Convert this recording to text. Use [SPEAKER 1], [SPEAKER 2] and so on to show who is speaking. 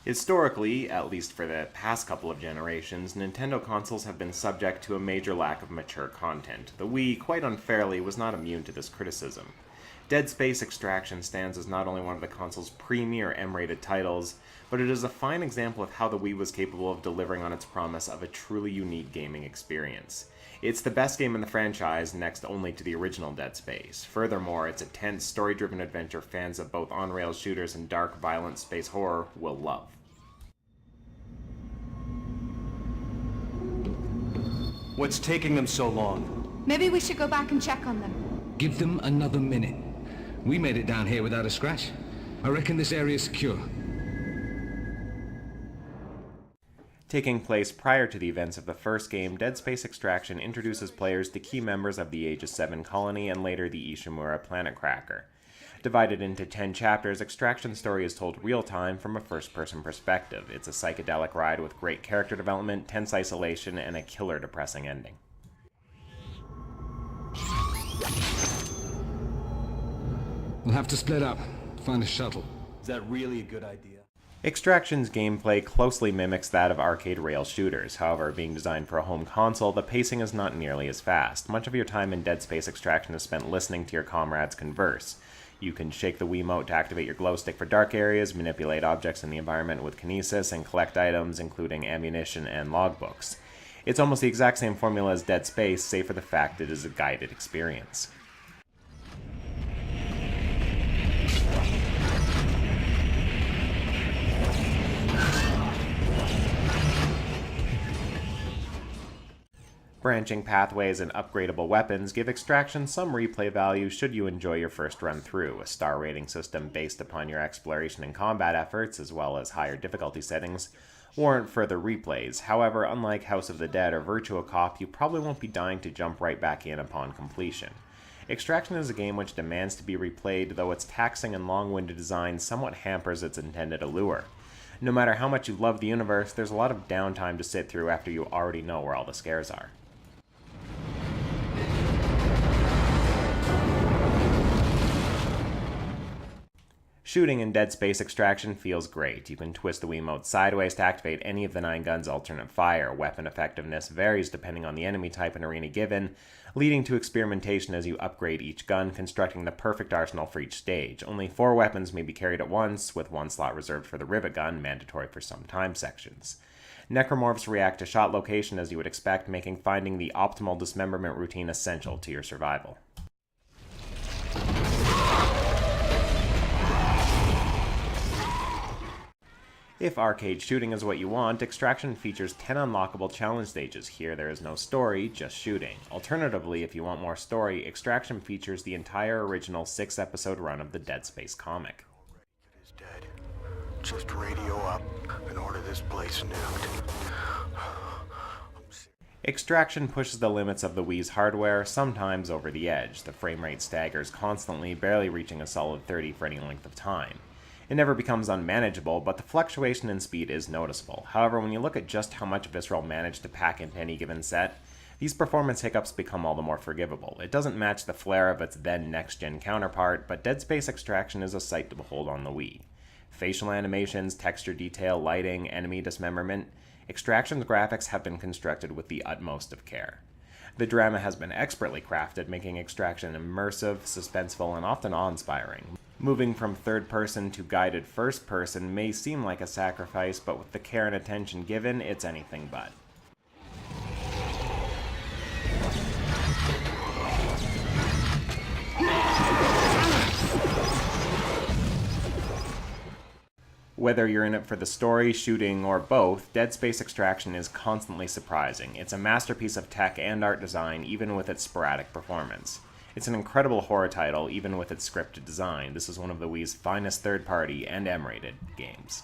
[SPEAKER 1] Historically, at least for the past couple of generations, Nintendo consoles have been subject to a major lack of mature content. The Wii, quite unfairly, was not immune to this criticism. Dead Space Extraction stands as not only one of the console's premier M-rated titles, but it is a fine example of how the Wii was capable of delivering on its promise of a truly unique gaming experience. It's the best game in the franchise, next only to the original Dead Space. Furthermore, it's a tense, story-driven adventure fans of both on-rail shooters and dark, violent space horror will love.
[SPEAKER 2] What's taking them so long?
[SPEAKER 3] Maybe we should go back and check on them.
[SPEAKER 4] Give them another minute. We made it down here without a scratch. I reckon this area's secure.
[SPEAKER 1] Taking place prior to the events of the first game, Dead Space Extraction introduces players to key members of the Aegis 7 colony and later the Ishimura planet cracker. Divided into 10 chapters, Extraction's story is told real-time from a first-person perspective. It's a psychedelic ride with great character development, tense isolation, and a killer depressing ending.
[SPEAKER 4] We'll have to split up. Find a shuttle.
[SPEAKER 2] Is that really a good idea?
[SPEAKER 1] Extraction's gameplay closely mimics that of arcade rail shooters. However, being designed for a home console, the pacing is not nearly as fast. Much of your time in Dead Space Extraction is spent listening to your comrades converse. You can shake the Wiimote to activate your glow stick for dark areas, manipulate objects in the environment with kinesis, and collect items including ammunition and logbooks. It's almost the exact same formula as Dead Space, save for the fact it is a guided experience. Branching pathways and upgradable weapons give Extraction some replay value should you enjoy your first run through. A star rating system based upon your exploration and combat efforts, as well as higher difficulty settings, warrant further replays. However, unlike House of the Dead or Virtua Cop, you probably won't be dying to jump right back in upon completion. Extraction is a game which demands to be replayed, though its taxing and long-winded design somewhat hampers its intended allure. No matter how much you love the universe, there's a lot of downtime to sit through after you already know where all the scares are. Shooting in Dead Space Extraction feels great. You can twist the Wiimote sideways to activate any of the 9 guns' alternate fire. Weapon effectiveness varies depending on the enemy type and arena given, leading to experimentation as you upgrade each gun, constructing the perfect arsenal for each stage. Only 4 weapons may be carried at once, with 1 slot reserved for the rivet gun, mandatory for some time sections. Necromorphs react to shot location as you would expect, making finding the optimal dismemberment routine essential to your survival. If arcade shooting is what you want, Extraction features 10 unlockable challenge stages. Here there is no story, just shooting. Alternatively, if you want more story, Extraction features the entire original 6-episode run of the Dead Space comic.
[SPEAKER 5] Is dead. Just radio up and order this place nuked.
[SPEAKER 1] Extraction pushes the limits of the Wii's hardware, sometimes over the edge. The frame rate staggers constantly, barely reaching a solid 30 for any length of time. It never becomes unmanageable, but the fluctuation in speed is noticeable. However, when you look at just how much Visceral managed to pack into any given set, these performance hiccups become all the more forgivable. It doesn't match the flair of its then next-gen counterpart, but Dead Space Extraction is a sight to behold on the Wii. Facial animations, texture detail, lighting, enemy dismemberment, Extraction's graphics have been constructed with the utmost of care. The drama has been expertly crafted, making Extraction immersive, suspenseful, and often awe-inspiring. Moving from third-person to guided first-person may seem like a sacrifice, but with the care and attention given, it's anything but. Whether you're in it for the story, shooting, or both, Dead Space Extraction is constantly surprising. It's a masterpiece of tech and art design, even with its sporadic performance. It's an incredible horror title, even with its scripted design. This is one of the Wii's finest third-party and M-rated games.